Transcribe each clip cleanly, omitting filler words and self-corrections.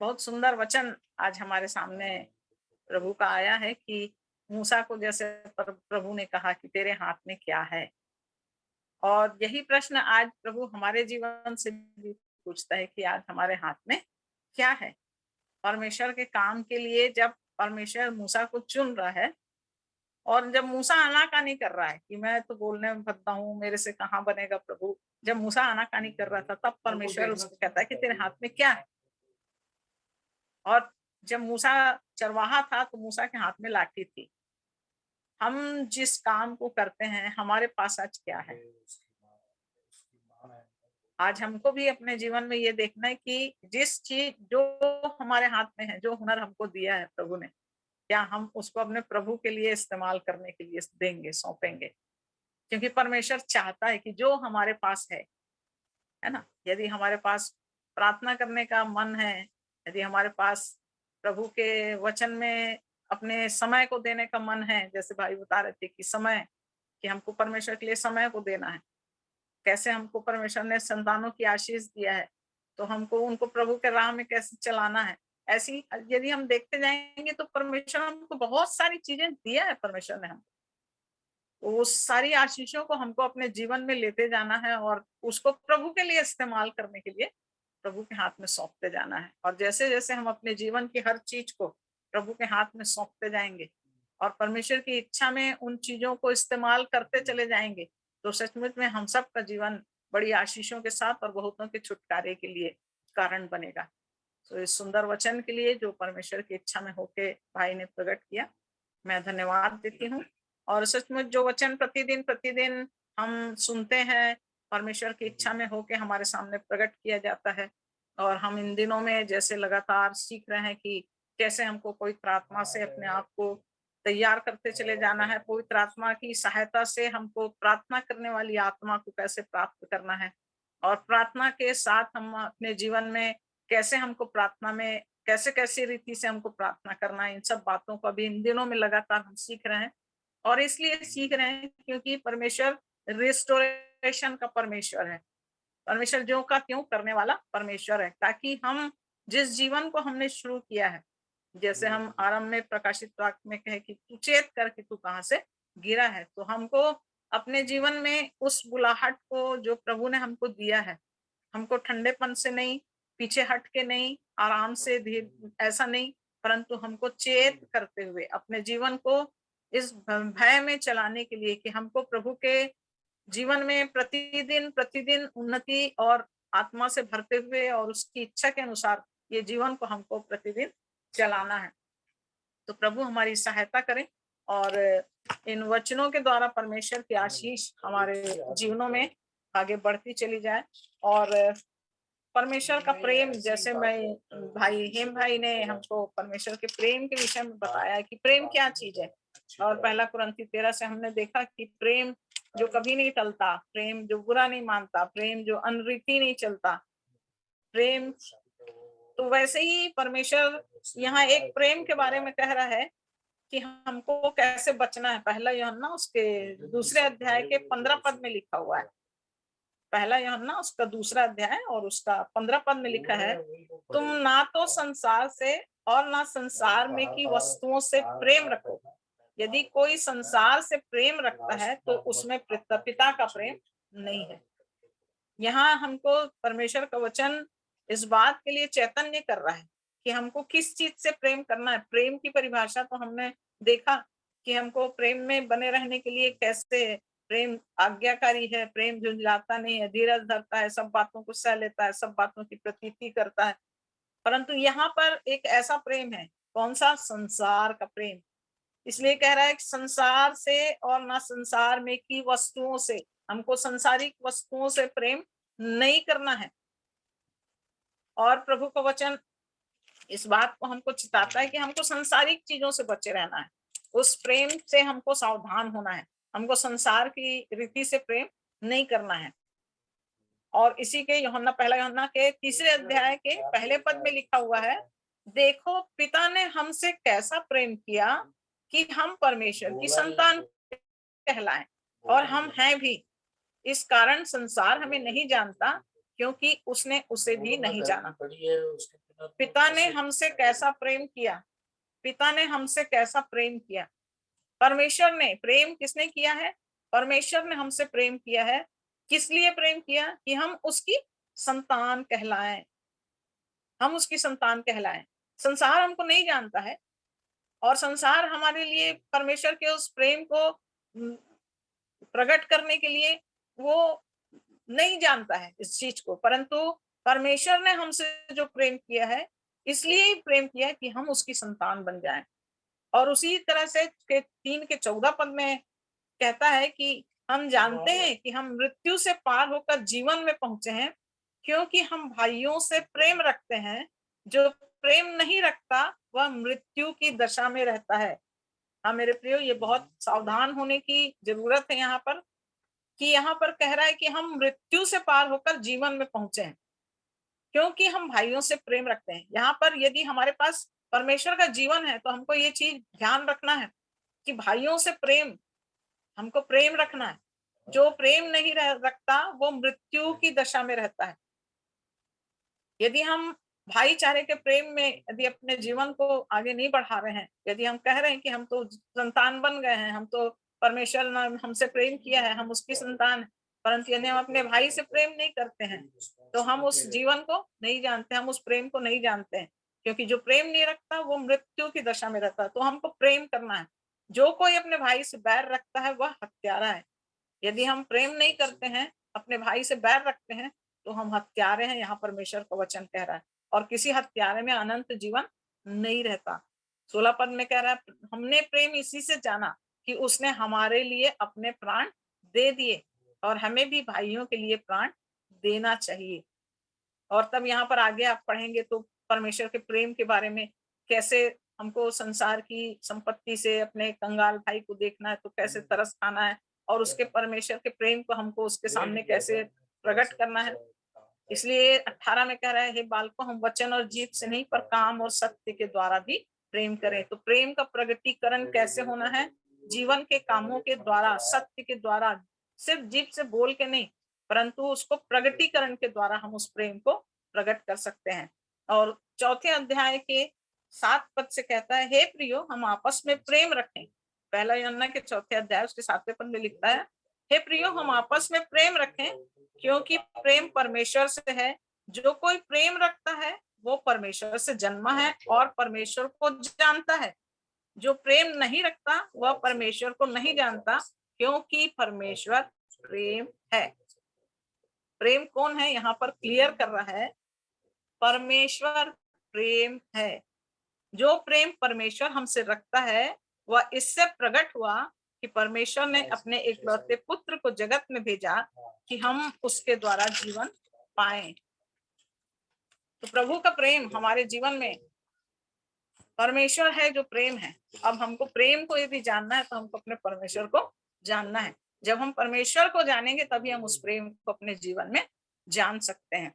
बहुत सुंदर वचन आज हमारे सामने प्रभु का आया है कि मूसा को जैसे प्रभु ने कहा कि तेरे हाथ में क्या है। और यही प्रश्न आज प्रभु हमारे जीवन से भी पूछता है कि आज हमारे हाथ में क्या है। परमेश्वर के काम के लिए जब परमेश्वर मूसा को चुन रहा है और जब मूसा आनाकानी कर रहा है कि मैं तो बोलने में भद्दा हूँ, मेरे से कहाँ बनेगा प्रभु। जब मूसा आनाकानी कर रहा था तब परमेश्वर उसको कहता है कि तेरे हाथ में क्या है। और जब मूसा चरवाहा था तो मूसा के हाथ में लाठी थी। हम जिस काम को करते हैं हमारे पास आज क्या है। आज हमको भी अपने जीवन में ये देखना है कि जिस चीज जो हमारे हाथ में है, जो हुनर हमको दिया है प्रभु ने, क्या हम उसको अपने प्रभु के लिए इस्तेमाल करने के लिए देंगे, सौंपेंगे। क्योंकि परमेश्वर चाहता है कि जो हमारे पास है ना, यदि हमारे पास प्रार्थना करने का मन है, यदि हमारे पास प्रभु के वचन में अपने समय को देने का मन है, जैसे भाई बता रहे थे कि समय, कि हमको परमेश्वर के लिए समय को देना है। कैसे हमको परमेश्वर ने संतानों की आशीष दिया है, तो हमको उनको प्रभु के राह में कैसे चलाना है। ऐसी यदि हम देखते जाएंगे तो परमेश्वर हमको बहुत सारी चीजें दिया है। परमेश्वर ने हमको वो सारी आशीषों को हमको अपने जीवन में लेते जाना है और उसको प्रभु के लिए इस्तेमाल करने के लिए प्रभु के हाथ में सौंपते जाना है। और जैसे जैसे हम अपने जीवन की हर चीज को प्रभु के हाथ में सौंपते जाएंगे और परमेश्वर की इच्छा में उन चीजों को इस्तेमाल करते चले जाएंगे, तो सचमुच में हम सब का जीवन बड़ी आशीषों के साथ और बहुतों के छुटकारे के लिए कारण बनेगा। तो इस सुंदर वचन के लिए जो परमेश्वर की इच्छा में होके भाई ने प्रकट किया, मैं धन्यवाद देती हूँ। और सचमुच जो वचन प्रतिदिन प्रतिदिन हम सुनते हैं, परमेश्वर की इच्छा में होके हमारे सामने प्रकट किया जाता है। और हम इन दिनों में जैसे लगातार सीख रहे हैं कि कैसे हमको पवित्र आत्मा से अपने आप को तैयार करते चले जाना है, पवित्र आत्मा की सहायता से हमको प्रार्थना करने वाली आत्मा को कैसे प्राप्त करना है, और प्रार्थना के साथ हम अपने जीवन में कैसे हमको प्रार्थना में कैसे कैसे रीति से हमको प्रार्थना करना है। इन सब बातों को अभी इन दिनों में लगातार हम सीख रहे हैं। और इसलिए सीख रहे हैं क्योंकि परमेश्वर रिस्टोरेशन का परमेश्वर है। परमेश्वर ज्यों का त्यों करने वाला परमेश्वर है, ताकि हम जिस जीवन को हमने शुरू किया है, जैसे हम आरंभ में प्रकाशित वाक्य में कहे कि तू चेत कर कि तू कहाँ से गिरा है, तो हमको अपने जीवन में उस बुलाहट को जो प्रभु ने हमको दिया है, हमको ठंडेपन से नहीं, पीछे हट के नहीं, आराम से धीर ऐसा नहीं, परंतु हमको चेत करते हुए अपने जीवन को इस भय में चलाने के लिए कि हमको प्रभु के जीवन में प्रतिदिन प्रतिदिन उन्नति और आत्मा से भरते हुए और उसकी इच्छा के अनुसार ये जीवन को हमको प्रतिदिन चलाना है। तो प्रभु हमारी सहायता करें और इन वचनों के द्वारा परमेश्वर की आशीष हमारे जीवनों में आगे बढ़ती चली जाए। और परमेश्वर का प्रेम, जैसे मैं भाई हेम भाई ने हमको परमेश्वर के प्रेम के विषय में बताया कि प्रेम क्या चीज है। और पहला कुरिन्थी 13 से हमने देखा कि प्रेम जो कभी नहीं टलता, प्रेम जो बुरा नहीं मानता, प्रेम जो अनरीति नहीं चलता, प्रेम। तो वैसे ही परमेश्वर यहाँ एक प्रेम के बारे में कह रहा है कि हमको कैसे बचना है। पहला यूहन्ना उसके दूसरे अध्याय के 15 पद में लिखा हुआ है। पहला यूहन्ना उसका दूसरा अध्याय और उसका 15 पद में लिखा है, तुम ना तो संसार से और ना संसार में की वस्तुओं से प्रेम रखो। यदि कोई संसार से प्रेम रखता है तो उसमें पिता का प्रेम नहीं है। यहाँ हमको परमेश्वर का वचन इस बात के लिए चैतन्य कर रहा है कि हमको किस चीज से प्रेम करना है। प्रेम की परिभाषा तो हमने देखा कि हमको प्रेम में बने रहने के लिए कैसे प्रेम आज्ञाकारी है, प्रेम झुंझलाता नहीं है, धीरज धरता है, सब बातों को सह लेता है, सब बातों की प्रतीति करता है। परंतु यहाँ पर एक ऐसा प्रेम है, कौन सा? संसार का प्रेम। इसलिए कह रहा है कि संसार से और ना संसार में की वस्तुओं से, हमको संसारिक वस्तुओं से प्रेम नहीं करना है। और प्रभु का वचन इस बात को हमको चिताता है कि हमको संसारिक चीजों से बचे रहना है, उस प्रेम से हमको सावधान होना है, हमको संसार की रीति से प्रेम नहीं करना है। और इसी के पहला यूहन्ना के तीसरे अध्याय के पहले पद में लिखा हुआ है, देखो पिता ने हमसे कैसा प्रेम किया कि हम परमेश्वर की संतान कहलाएं, और हम हैं भी। इस कारण संसार हमें नहीं जानता क्योंकि उसने उसे भी नहीं जाना। पिता पिता ने हमसे कैसा प्रेम किया, पिता ने हमसे कैसा प्रेम किया। परमेश्वर ने प्रेम किसने किया है? परमेश्वर ने हमसे प्रेम किया है। किस लिए प्रेम किया? कि हम उसकी संतान कहलाएं, हम उसकी संतान कहलाएं। संसार हमको नहीं जानता है और संसार हमारे लिए परमेश्वर के उस प्रेम को प्रकट करने के लिए वो नहीं जानता है इस चीज को, परंतु परमेश्वर ने हमसे जो प्रेम किया है, इसलिए ही प्रेम किया है कि हम उसकी संतान बन जाएं। और उसी तरह से 3 के 14 पद में कहता है कि हम जानते हैं कि हम मृत्यु से पार होकर जीवन में पहुंचे हैं, क्योंकि हम भाइयों से प्रेम रखते हैं। जो प्रेम नहीं रखता वह मृत्यु की दशा में रहता है। हाँ मेरे प्रियो, ये बहुत सावधान होने की जरूरत है यहाँ पर, कि यहाँ पर कह रहा है कि हम मृत्यु से पार होकर जीवन में पहुंचे हैं, क्योंकि हम भाइयों से प्रेम रखते हैं। यहाँ पर यदि हमारे पास परमेश्वर का जीवन है तो हमको ये चीज ध्यान रखना है कि भाइयों से प्रेम, हमको प्रेम रखना है। जो प्रेम नहीं रखता वो मृत्यु की दशा में रहता है। यदि हम भाईचारे के प्रेम में यदि अपने जीवन को आगे नहीं बढ़ा रहे हैं, यदि हम कह रहे हैं कि हम तो संतान बन गए हैं, हम तो परमेश्वर ने हमसे प्रेम किया है, हम उसकी संतान है, परंतु यदि हम अपने भाई से प्रेम नहीं करते हैं तो हम उस जीवन को नहीं जानते, हम उस प्रेम को नहीं जानते हैं। क्योंकि जो प्रेम नहीं रखता वो मृत्यु की दशा में रहता है। तो हमको प्रेम करना है। जो कोई अपने भाई से बैर रखता है वह हत्यारा है। यदि हम प्रेम नहीं करते हैं, अपने भाई से बैर रखते हैं, तो हम हत्यारे हैं, यहाँ परमेश्वर का वचन कह रहा है। और किसी हत्यारे में अनंत जीवन नहीं रहता। 16 पद में कह रहा है, हमने प्रेम इसी से जाना कि उसने हमारे लिए अपने प्राण दे दिए, और हमें भी भाइयों के लिए प्राण देना चाहिए। और तब यहाँ पर आगे आप पढ़ेंगे तो परमेश्वर के प्रेम के बारे में, कैसे हमको संसार की संपत्ति से अपने कंगाल भाई को देखना है तो कैसे तरस खाना है, और उसके परमेश्वर के प्रेम को हमको उसके सामने कैसे प्रकट करना है। इसलिए 18 में कह रहा है, हे बालकों, हम वचन और जीभ से नहीं पर काम और सत्य के द्वारा भी प्रेम करें। तो प्रेम का प्रगटीकरण कैसे होना है? जीवन के कामों के द्वारा, सत्य के द्वारा, सिर्फ जीभ से बोल के नहीं, परंतु उसको प्रगटीकरण के द्वारा हम उस प्रेम को प्रकट कर सकते हैं। और चौथे अध्याय के 7 पद से कहता है, हे प्रियो, हम आपस में प्रेम रखें। पहला यूहन्ना के चौथे अध्याय उसके 7वें पद में लिखता है, हे प्रियो, हम आपस में प्रेम रखें, क्योंकि प्रेम परमेश्वर से है। जो कोई प्रेम रखता है वो परमेश्वर से जन्मा है और परमेश्वर को जानता है। जो प्रेम नहीं रखता वह परमेश्वर को नहीं जानता, क्योंकि परमेश्वर प्रेम है। प्रेम कौन है? यहाँ पर क्लियर कर रहा है, परमेश्वर प्रेम है। जो प्रेम परमेश्वर हमसे रखता है वह इससे प्रकट हुआ कि परमेश्वर ने अपने एकलौते पुत्र को जगत में भेजा कि हम उसके द्वारा जीवन पाएं। तो प्रभु का प्रेम हमारे जीवन में, परमेश्वर है जो प्रेम है। अब हमको प्रेम को यदि जानना है तो हमको अपने परमेश्वर को जानना है। जब हम परमेश्वर को जानेंगे तभी हम उस प्रेम को अपने जीवन में जान सकते हैं।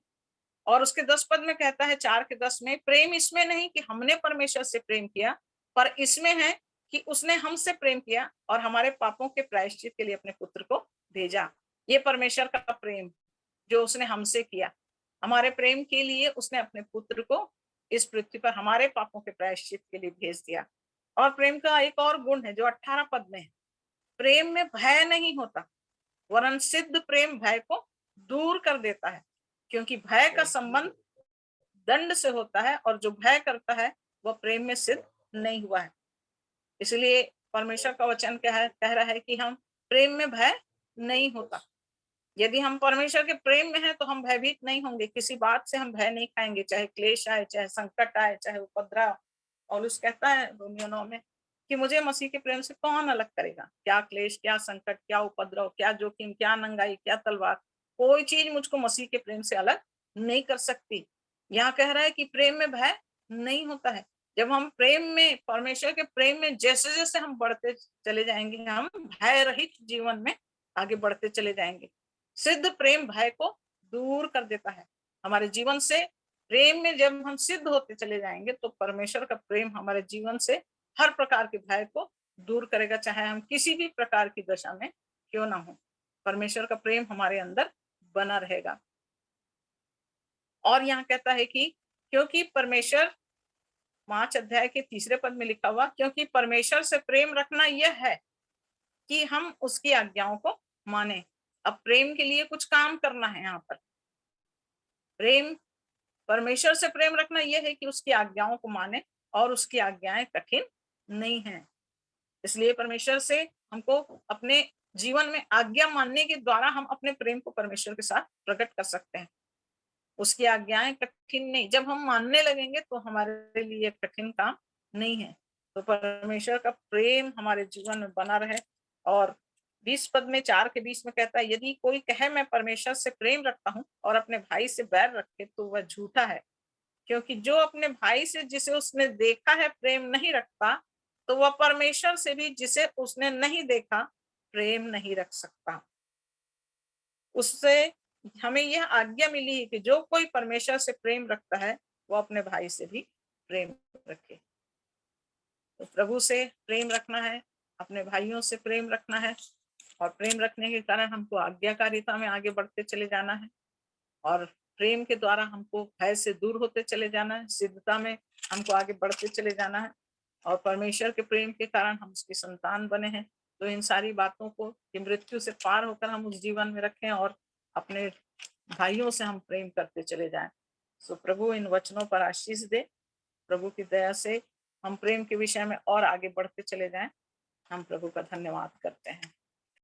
और उसके 10 पद में कहता है, 4 के 10 में, प्रेम इसमें नहीं कि हमने परमेश्वर से प्रेम किया, पर इसमें है कि उसने हमसे प्रेम किया और हमारे पापों के प्रायश्चित के लिए अपने पुत्र को भेजा। ये परमेश्वर का प्रेम जो उसने हमसे किया। हमारे प्रेम के लिए उसने अपने पुत्र को इस पृथ्वी पर हमारे पापों के प्रायश्चित के लिए भेज दिया। और प्रेम का एक और गुण है जो 18 पद में है, प्रेम में भय नहीं होता, वरन सिद्ध प्रेम भय को दूर कर देता है, क्योंकि भय का संबंध दंड से होता है, और जो भय करता है वह प्रेम में सिद्ध नहीं हुआ है। इसलिए परमेश्वर का वचन कह रहा है कि हम प्रेम में भय नहीं होता। यदि हम परमेश्वर के प्रेम में हैं तो हम भयभीत नहीं होंगे, किसी बात से हम भय नहीं खाएंगे, चाहे क्लेश आए, चाहे संकट आए, चाहे उपद्रव। और उस कहता है रोमियो 9 में कि मुझे मसीह के प्रेम से कौन अलग करेगा? क्या क्लेश, क्या संकट, क्या उपद्रव, क्या जोखिम, क्या नंगाई, क्या तलवार, कोई चीज मुझको मसीह के प्रेम से अलग नहीं कर सकती। यहाँ कह रहा है कि प्रेम में भय नहीं होता है। जब हम प्रेम में, परमेश्वर के प्रेम में जैसे जैसे हम बढ़ते चले जाएंगे, हम भय रहित जीवन में आगे बढ़ते चले जाएंगे। सिद्ध प्रेम भय को दूर कर देता है हमारे जीवन से। प्रेम में जब हम सिद्ध होते चले जाएंगे तो परमेश्वर का प्रेम हमारे जीवन से हर प्रकार के भय को दूर करेगा, चाहे हम किसी भी प्रकार की दशा में क्यों ना हो। परमेश्वर का प्रेम हमारे अंदर बना रहेगा। और यहाँ कहता है कि क्योंकि परमेश्वर 5 अध्याय के 3 पद में लिखा हुआ, क्योंकि परमेश्वर से प्रेम रखना यह है कि हम उसकी आज्ञाओं को माने। अब प्रेम के लिए कुछ काम करना है यहाँ पर। प्रेम, परमेश्वर से प्रेम रखना यह है कि उसकी आज्ञाओं को माने, और उसकी आज्ञाएं कठिन नहीं है। इसलिए परमेश्वर से हमको अपने जीवन में आज्ञा मानने के द्वारा हम अपने प्रेम को परमेश्वर के साथ प्रकट कर सकते हैं। उसकी आज्ञाएं कठिन नहीं, जब हम मानने लगेंगे तो हमारे लिए कठिन काम नहीं है। तो परमेश्वर का प्रेम हमारे जीवन में बना रहे। और 20 पद में 4 के 20 में कहता है, यदि कोई कहे मैं परमेश्वर से प्रेम रखता हूँ और अपने भाई से बैर रखे तो वह झूठा है, क्योंकि जो अपने भाई से जिसे उसने देखा है प्रेम नहीं रखता, तो वह परमेश्वर से भी जिसे उसने नहीं देखा प्रेम नहीं रख सकता। उससे हमें यह आज्ञा मिली है कि जो कोई परमेश्वर से प्रेम रखता है वो अपने भाई से भी प्रेम रखे। तो प्रभु से प्रेम रखना है, अपने भाइयों से प्रेम रखना है, और प्रेम रखने के कारण हमको आज्ञाकारिता में आगे बढ़ते चले जाना है, और प्रेम के द्वारा हमको भय से दूर होते चले जाना है, सिद्धता में हमको आगे बढ़ते चले जाना है, और परमेश्वर के प्रेम के कारण हम उसकी संतान बने हैं। तो इन सारी बातों को कि मृत्यु से पार होकर हम उस जीवन में रखें और अपने भाइयों से हम प्रेम करते चले जाएं। सो प्रभु इन वचनों पर आशीष दे। प्रभु की दया से हम प्रेम के विषय में और आगे बढ़ते चले जाएं। हम प्रभु का धन्यवाद करते हैं।